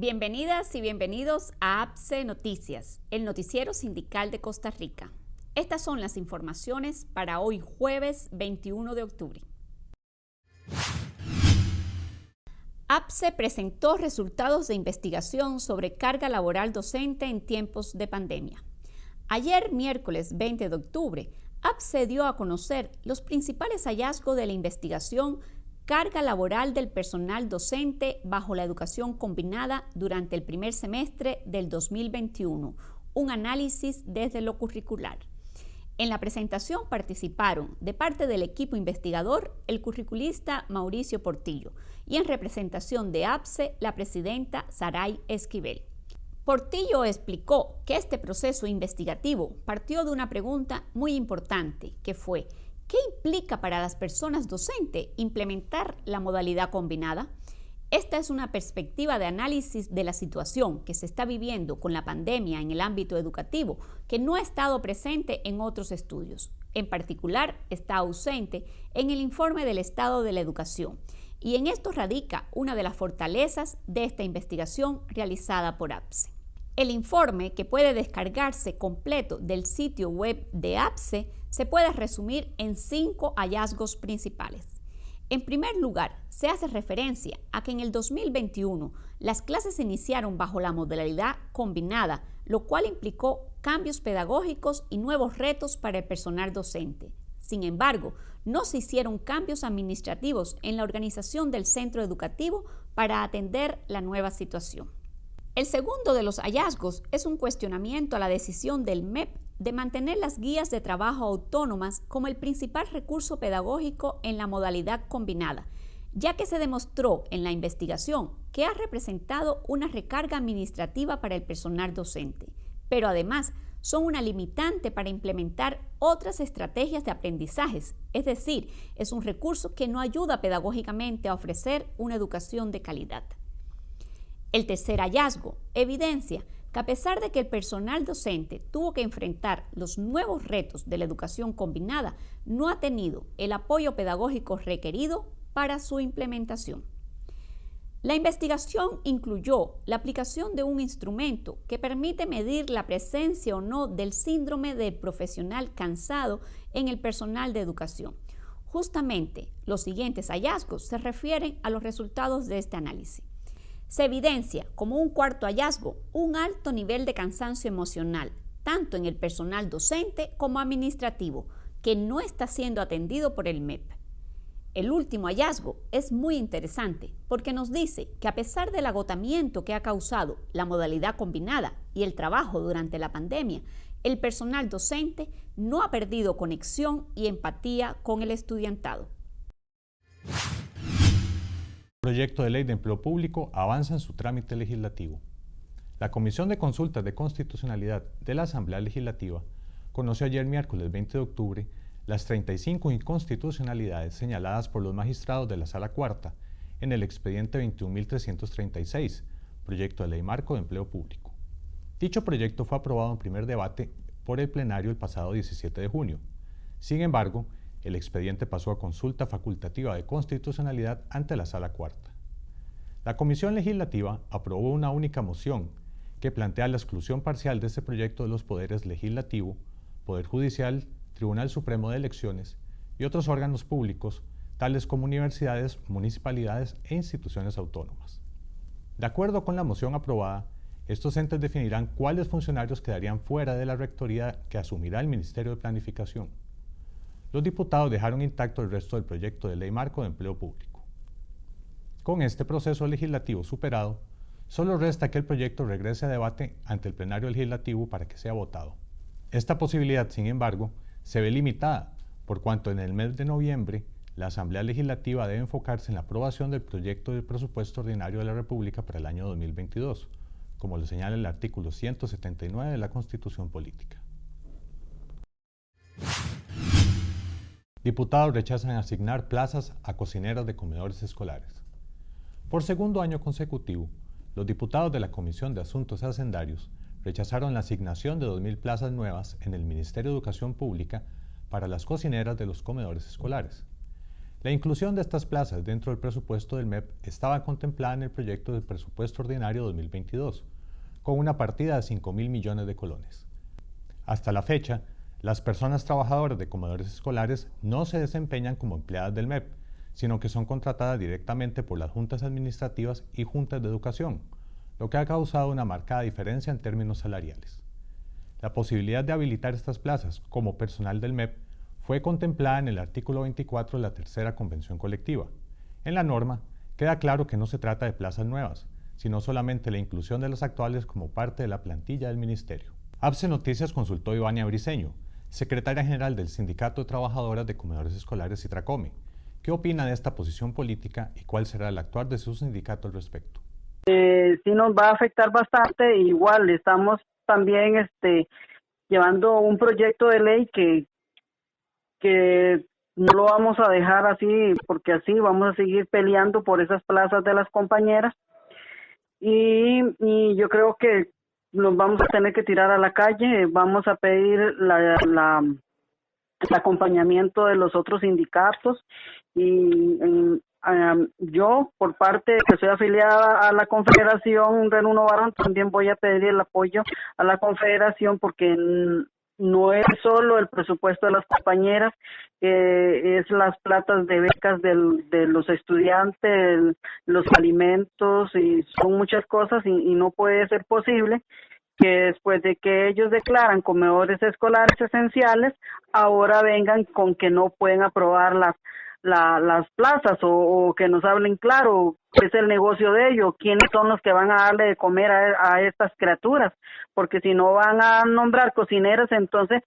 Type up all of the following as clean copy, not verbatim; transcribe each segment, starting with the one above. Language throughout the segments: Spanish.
Bienvenidas y bienvenidos a APSE Noticias, el noticiero sindical de Costa Rica. Estas son las informaciones para hoy jueves 21 de octubre. APSE presentó resultados de investigación sobre carga laboral docente en tiempos de pandemia. Ayer, miércoles 20 de octubre, APSE dio a conocer los principales hallazgos de la investigación Carga laboral del personal docente bajo la educación combinada durante el primer semestre del 2021, un análisis desde lo curricular. En la presentación participaron, de parte del equipo investigador, el curriculista Mauricio Portillo y en representación de APSE, la presidenta Saray Esquivel. Portillo explicó que este proceso investigativo partió de una pregunta muy importante, que fue: ¿qué implica para las personas docentes implementar la modalidad combinada? Esta es una perspectiva de análisis de la situación que se está viviendo con la pandemia en el ámbito educativo que no ha estado presente en otros estudios. En particular, está ausente en el informe del estado de la educación. Y en esto radica una de las fortalezas de esta investigación realizada por APSE. El informe, que puede descargarse completo del sitio web de APSE, se puede resumir en 5 hallazgos principales. En primer lugar, se hace referencia a que en el 2021 las clases se iniciaron bajo la modalidad combinada, lo cual implicó cambios pedagógicos y nuevos retos para el personal docente. Sin embargo, no se hicieron cambios administrativos en la organización del centro educativo para atender la nueva situación. El segundo de los hallazgos es un cuestionamiento a la decisión del MEP de mantener las guías de trabajo autónomas como el principal recurso pedagógico en la modalidad combinada, ya que se demostró en la investigación que ha representado una recarga administrativa para el personal docente, pero además son una limitante para implementar otras estrategias de aprendizajes, es decir, es un recurso que no ayuda pedagógicamente a ofrecer una educación de calidad. El tercer hallazgo evidencia que a pesar de que el personal docente tuvo que enfrentar los nuevos retos de la educación combinada, no ha tenido el apoyo pedagógico requerido para su implementación. La investigación incluyó la aplicación de un instrumento que permite medir la presencia o no del síndrome del profesional cansado en el personal de educación. Justamente, los siguientes hallazgos se refieren a los resultados de este análisis. Se evidencia como un cuarto hallazgo un alto nivel de cansancio emocional, tanto en el personal docente como administrativo, que no está siendo atendido por el MEP. El último hallazgo es muy interesante porque nos dice que a pesar del agotamiento que ha causado la modalidad combinada y el trabajo durante la pandemia, el personal docente no ha perdido conexión y empatía con el estudiantado. El proyecto de ley de empleo público avanza en su trámite legislativo. La Comisión de Consultas de Constitucionalidad de la Asamblea Legislativa conoció ayer miércoles 20 de octubre las 35 inconstitucionalidades señaladas por los magistrados de la Sala Cuarta en el expediente 21.336, proyecto de ley marco de empleo público. Dicho proyecto fue aprobado en primer debate por el plenario el pasado 17 de junio. Sin embargo, el expediente pasó a consulta facultativa de constitucionalidad ante la Sala Cuarta. La Comisión Legislativa aprobó una única moción que plantea la exclusión parcial de este proyecto de los poderes legislativo, Poder Judicial, Tribunal Supremo de Elecciones y otros órganos públicos, tales como universidades, municipalidades e instituciones autónomas. De acuerdo con la moción aprobada, estos entes definirán cuáles funcionarios quedarían fuera de la rectoría que asumirá el Ministerio de Planificación. Los diputados dejaron intacto el resto del proyecto de ley marco de empleo público. Con este proceso legislativo superado, solo resta que el proyecto regrese a debate ante el plenario legislativo para que sea votado. Esta posibilidad, sin embargo, se ve limitada, por cuanto en el mes de noviembre la Asamblea Legislativa debe enfocarse en la aprobación del proyecto de presupuesto ordinario de la República para el año 2022, como lo señala el artículo 179 de la Constitución Política. Diputados rechazan asignar plazas a cocineras de comedores escolares. Por segundo año consecutivo, los diputados de la Comisión de Asuntos Hacendarios rechazaron la asignación de 2.000 plazas nuevas en el Ministerio de Educación Pública para las cocineras de los comedores escolares. La inclusión de estas plazas dentro del presupuesto del MEP estaba contemplada en el proyecto del presupuesto ordinario 2022, con una partida de 5.000 millones de colones. Hasta la fecha, las personas trabajadoras de comedores escolares no se desempeñan como empleadas del MEP, sino que son contratadas directamente por las juntas administrativas y juntas de educación, lo que ha causado una marcada diferencia en términos salariales. La posibilidad de habilitar estas plazas como personal del MEP fue contemplada en el artículo 24 de la Tercera Convención Colectiva. En la norma, queda claro que no se trata de plazas nuevas, sino solamente la inclusión de las actuales como parte de la plantilla del Ministerio. APSE Noticias consultó a Ivania Briceño, secretaria general del Sindicato de Trabajadoras de Comedores Escolares Citracome. ¿Qué opina de esta posición política y cuál será el actuar de su sindicato al respecto? Sí nos va a afectar bastante. Igual estamos también llevando un proyecto de ley que no lo vamos a dejar así, porque así vamos a seguir peleando por esas plazas de las compañeras y yo creo que nos vamos a tener que tirar a la calle. Vamos a pedir el acompañamiento de los otros sindicatos y yo, por parte que soy afiliada a la Confederación Renuno Varón, también voy a pedir el apoyo a la Confederación, porque no es solo el presupuesto de las compañeras, es las platas de becas de los estudiantes, los alimentos, y son muchas cosas, y no puede ser posible que después de que ellos declaran comedores escolares esenciales, ahora vengan con que no pueden aprobar las plazas, o que nos hablen claro qué es el negocio de ellos, quiénes son los que van a darle de comer a estas criaturas, porque si no van a nombrar cocineras, entonces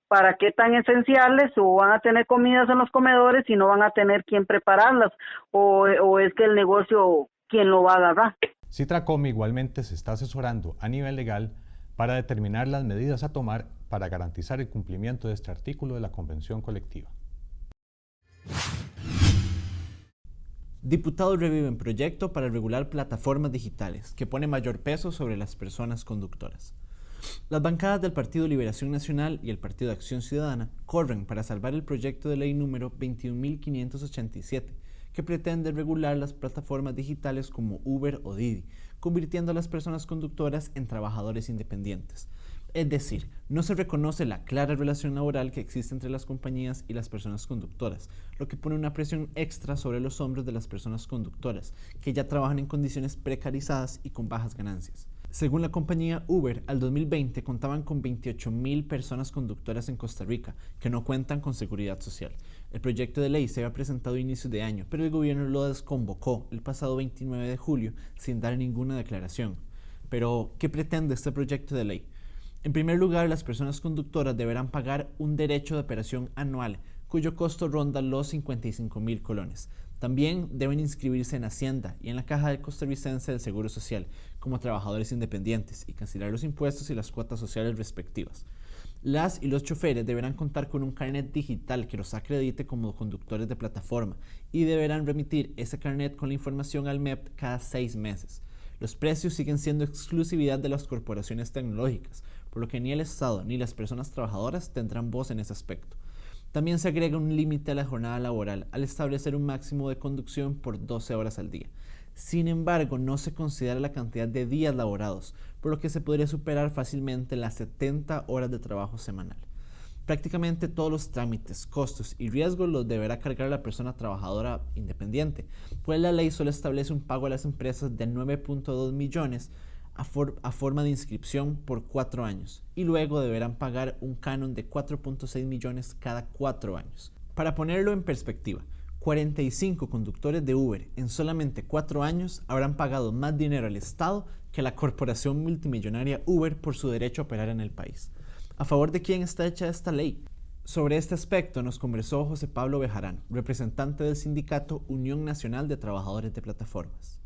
¿para qué tan esenciales? O van a tener comidas en los comedores y no van a tener quién prepararlas, o es que el negocio, ¿quién lo va a agarrar? Citracome igualmente se está asesorando a nivel legal para determinar las medidas a tomar para garantizar el cumplimiento de este artículo de la Convención Colectiva. Diputados reviven proyecto para regular plataformas digitales, que pone mayor peso sobre las personas conductoras. Las bancadas del Partido Liberación Nacional y el Partido de Acción Ciudadana corren para salvar el proyecto de ley número 21.587, que pretende regular las plataformas digitales como Uber o Didi, convirtiendo a las personas conductoras en trabajadores independientes. Es decir, no se reconoce la clara relación laboral que existe entre las compañías y las personas conductoras, lo que pone una presión extra sobre los hombros de las personas conductoras, que ya trabajan en condiciones precarizadas y con bajas ganancias. Según la compañía Uber, al 2020 contaban con 28.000 personas conductoras en Costa Rica, que no cuentan con seguridad social. El proyecto de ley se había presentado a inicios de año, pero el gobierno lo desconvocó el pasado 29 de julio sin dar ninguna declaración. Pero, ¿qué pretende este proyecto de ley? En primer lugar, las personas conductoras deberán pagar un derecho de operación anual, cuyo costo ronda los 55.000 colones. También deben inscribirse en Hacienda y en la Caja Costarricense del Seguro Social como trabajadores independientes y cancelar los impuestos y las cuotas sociales respectivas. Las y los choferes deberán contar con un carnet digital que los acredite como conductores de plataforma y deberán remitir ese carnet con la información al MEP cada 6 meses. Los precios siguen siendo exclusividad de las corporaciones tecnológicas, por lo que ni el Estado ni las personas trabajadoras tendrán voz en ese aspecto. También se agrega un límite a la jornada laboral al establecer un máximo de conducción por 12 horas al día. Sin embargo, no se considera la cantidad de días laborados, por lo que se podría superar fácilmente las 70 horas de trabajo semanal. Prácticamente todos los trámites, costos y riesgos los deberá cargar la persona trabajadora independiente, pues la ley solo establece un pago a las empresas de 9.2 millones a forma de inscripción por 4 años, y luego deberán pagar un canon de 4.6 millones cada 4 años. Para ponerlo en perspectiva, 45 conductores de Uber en solamente 4 años habrán pagado más dinero al Estado que la corporación multimillonaria Uber por su derecho a operar en el país. ¿A favor de quién está hecha esta ley? Sobre este aspecto nos conversó José Pablo Bejarán, representante del sindicato Unión Nacional de Trabajadores de Plataformas.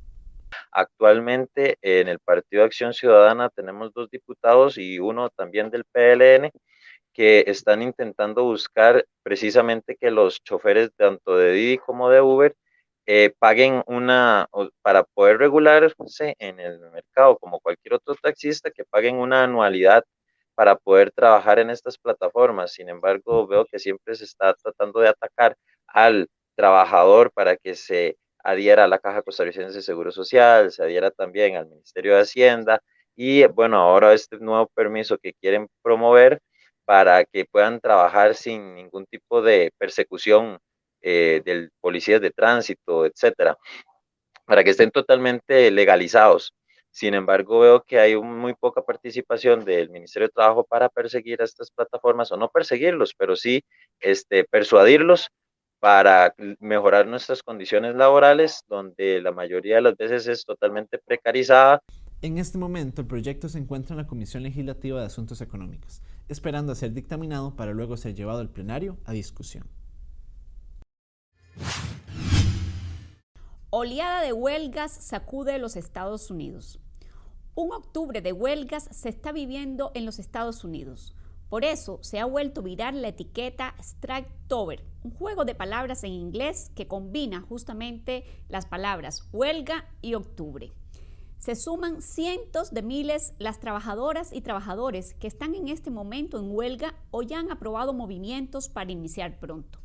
Actualmente en el Partido de Acción Ciudadana tenemos 2 diputados y uno también del PLN que están intentando buscar precisamente que los choferes tanto de Didi como de Uber paguen para poder regularse en el mercado como cualquier otro taxista, que paguen una anualidad para poder trabajar en estas plataformas. Sin embargo, veo que siempre se está tratando de atacar al trabajador para que se adhiera a la Caja Costarricense de Seguro Social, se adhiera también al Ministerio de Hacienda y bueno, ahora este nuevo permiso que quieren promover para que puedan trabajar sin ningún tipo de persecución del policías de tránsito, etcétera, para que estén totalmente legalizados. Sin embargo, veo que hay muy poca participación del Ministerio de Trabajo para perseguir a estas plataformas, o no perseguirlos, pero sí persuadirlos para mejorar nuestras condiciones laborales, donde la mayoría de las veces es totalmente precarizada. En este momento, el proyecto se encuentra en la Comisión Legislativa de Asuntos Económicos, esperando a ser dictaminado para luego ser llevado al plenario a discusión. Oleada de huelgas sacude los Estados Unidos. Un octubre de huelgas se está viviendo en los Estados Unidos. Por eso se ha vuelto viral la etiqueta Striketober, un juego de palabras en inglés que combina justamente las palabras huelga y octubre. Se suman cientos de miles las trabajadoras y trabajadores que están en este momento en huelga o ya han aprobado movimientos para iniciar pronto.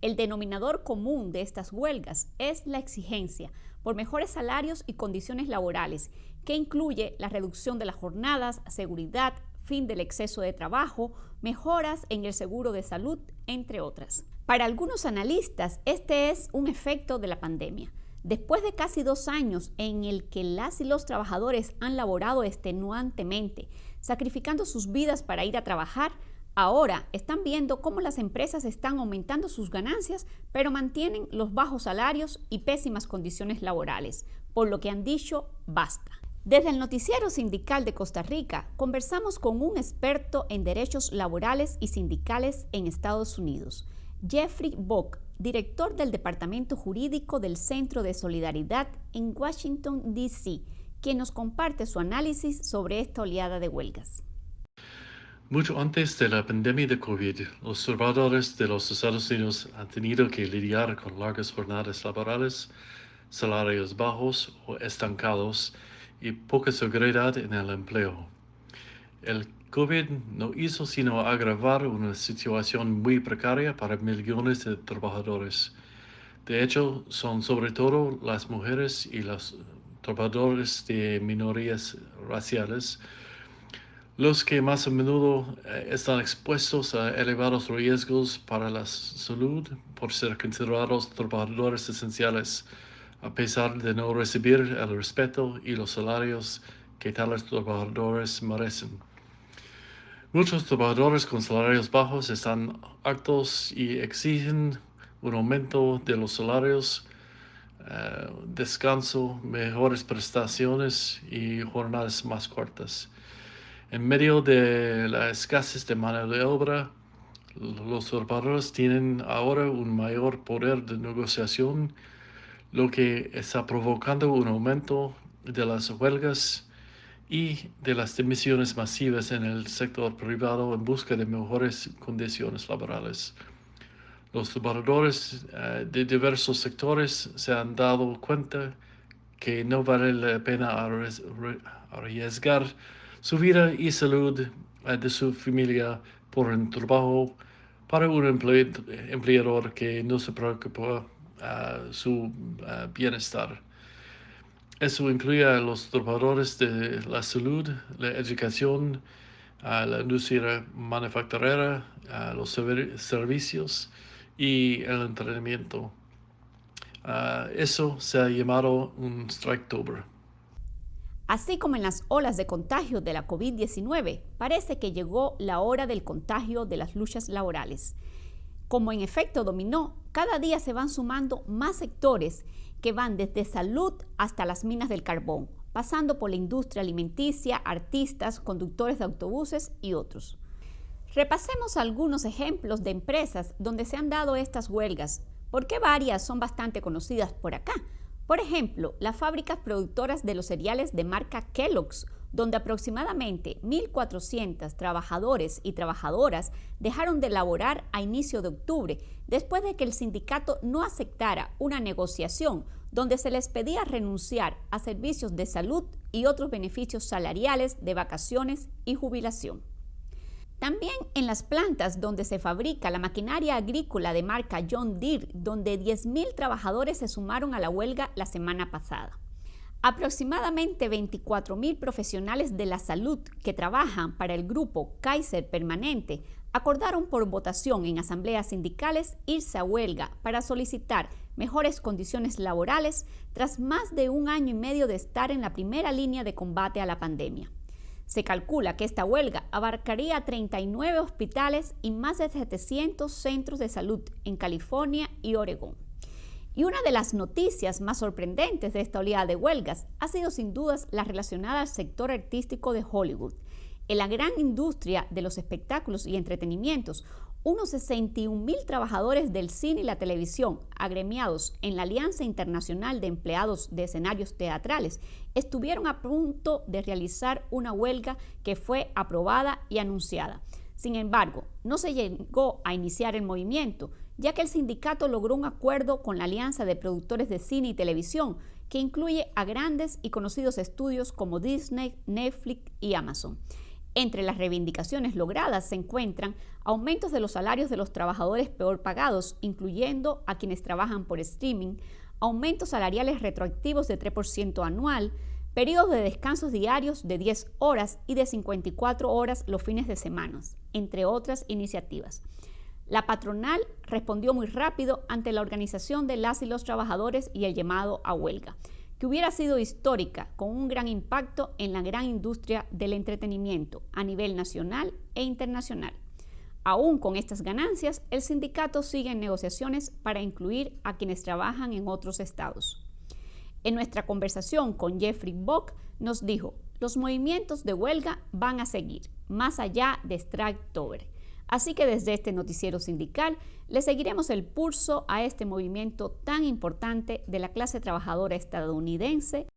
El denominador común de estas huelgas es la exigencia por mejores salarios y condiciones laborales, que incluye la reducción de las jornadas, seguridad, fin del exceso de trabajo, mejoras en el seguro de salud, entre otras. Para algunos analistas, este es un efecto de la pandemia. Después de casi 2 años en el que las y los trabajadores han laborado extenuantemente, sacrificando sus vidas para ir a trabajar, ahora están viendo cómo las empresas están aumentando sus ganancias, pero mantienen los bajos salarios y pésimas condiciones laborales, por lo que han dicho basta. Desde el Noticiero Sindical de Costa Rica, conversamos con un experto en derechos laborales y sindicales en Estados Unidos, Jeffrey Bock, director del Departamento Jurídico del Centro de Solidaridad en Washington, D.C., quien nos comparte su análisis sobre esta oleada de huelgas. Mucho antes de la pandemia de COVID, los trabajadores de los Estados Unidos han tenido que lidiar con largas jornadas laborales, salarios bajos o estancados y poca seguridad en el empleo. El COVID no hizo sino agravar una situación muy precaria para millones de trabajadores. De hecho, son sobre todo las mujeres y los trabajadores de minorías raciales los que más a menudo están expuestos a elevados riesgos para la salud por ser considerados trabajadores esenciales, a pesar de no recibir el respeto y los salarios que tales trabajadores merecen. Muchos trabajadores con salarios bajos están hartos y exigen un aumento de los salarios, descanso, mejores prestaciones y jornadas más cortas. En medio de la escasez de mano de obra, los trabajadores tienen ahora un mayor poder de negociación, lo que está provocando un aumento de las huelgas y de las dimisiones masivas en el sector privado en busca de mejores condiciones laborales. Los trabajadores de diversos sectores se han dado cuenta que no vale la pena arriesgar su vida y salud de su familia por un trabajo para un empleador que no se preocupa su bienestar. Eso incluye a los trabajadores de la salud, la educación, la industria manufacturera, los servicios y el entretenimiento. Eso se ha llamado un Striketober. Así como en las olas de contagio de la COVID-19, parece que llegó la hora del contagio de las luchas laborales. Como en efecto dominó, cada día se van sumando más sectores que van desde salud hasta las minas del carbón, pasando por la industria alimenticia, artistas, conductores de autobuses y otros. Repasemos algunos ejemplos de empresas donde se han dado estas huelgas, porque varias son bastante conocidas por acá. Por ejemplo, las fábricas productoras de los cereales de marca Kellogg's, donde aproximadamente 1.400 trabajadores y trabajadoras dejaron de laborar a inicio de octubre, después de que el sindicato no aceptara una negociación donde se les pedía renunciar a servicios de salud y otros beneficios salariales de vacaciones y jubilación. También en las plantas donde se fabrica la maquinaria agrícola de marca John Deere, donde 10.000 trabajadores se sumaron a la huelga la semana pasada. Aproximadamente 24.000 profesionales de la salud que trabajan para el grupo Kaiser Permanente acordaron por votación en asambleas sindicales irse a huelga para solicitar mejores condiciones laborales tras más de 1 año y medio de estar en la primera línea de combate a la pandemia. Se calcula que esta huelga abarcaría 39 hospitales y más de 700 centros de salud en California y Oregón. Y una de las noticias más sorprendentes de esta oleada de huelgas ha sido sin dudas la relacionada al sector artístico de Hollywood. En la gran industria de los espectáculos y entretenimientos, unos 61.000 trabajadores del cine y la televisión, agremiados en la Alianza Internacional de Empleados de Escenarios Teatrales, estuvieron a punto de realizar una huelga que fue aprobada y anunciada. Sin embargo, no se llegó a iniciar el movimiento, ya que el sindicato logró un acuerdo con la Alianza de Productores de Cine y Televisión, que incluye a grandes y conocidos estudios como Disney, Netflix y Amazon. Entre las reivindicaciones logradas se encuentran aumentos de los salarios de los trabajadores peor pagados, incluyendo a quienes trabajan por streaming, aumentos salariales retroactivos de 3% anual, periodos de descansos diarios de 10 horas y de 54 horas los fines de semana, entre otras iniciativas. La patronal respondió muy rápido ante la organización de las y los trabajadores y el llamado a huelga, que hubiera sido histórica, con un gran impacto en la gran industria del entretenimiento a nivel nacional e internacional. Aún con estas ganancias, el sindicato sigue en negociaciones para incluir a quienes trabajan en otros estados. En nuestra conversación con Jeffrey Bock nos dijo, los movimientos de huelga van a seguir, más allá de Strikeover. Así que desde este noticiero sindical le seguiremos el pulso a este movimiento tan importante de la clase trabajadora estadounidense.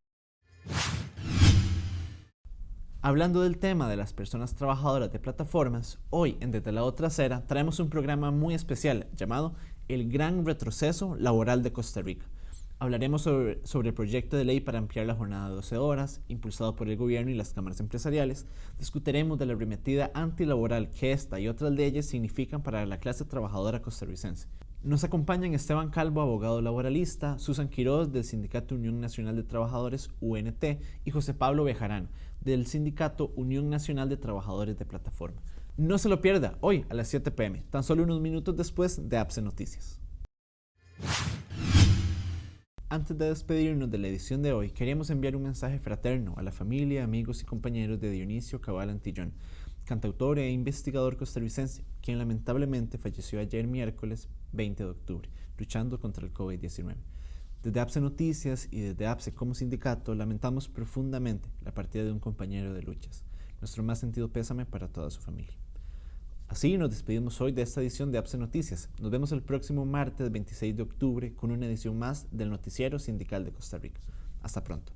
Hablando del tema de las personas trabajadoras de plataformas, hoy en Desde la Otra Acera traemos un programa muy especial llamado El Gran Retroceso Laboral de Costa Rica. Hablaremos sobre el proyecto de ley para ampliar la jornada de 12 horas, impulsado por el gobierno y las cámaras empresariales. Discutiremos de la arremetida antilaboral que esta y otras leyes significan para la clase trabajadora costarricense. Nos acompañan Esteban Calvo, abogado laboralista, Susan Quiroz, del Sindicato Unión Nacional de Trabajadores, UNT, y José Pablo Bejarano, del Sindicato Unión Nacional de Trabajadores de Plataforma. No se lo pierda, hoy a las 7 p.m., tan solo unos minutos después de APSE Noticias. Antes de despedirnos de la edición de hoy, queríamos enviar un mensaje fraterno a la familia, amigos y compañeros de Dionisio Cabal Antillón, cantautor e investigador costarricense, quien lamentablemente falleció ayer miércoles 20 de octubre, luchando contra el COVID-19. Desde APSE Noticias y desde APSE como sindicato, lamentamos profundamente la partida de un compañero de luchas. Nuestro más sentido pésame para toda su familia. Así nos despedimos hoy de esta edición de APSE Noticias. Nos vemos el próximo martes 26 de octubre con una edición más del Noticiero Sindical de Costa Rica. Hasta pronto.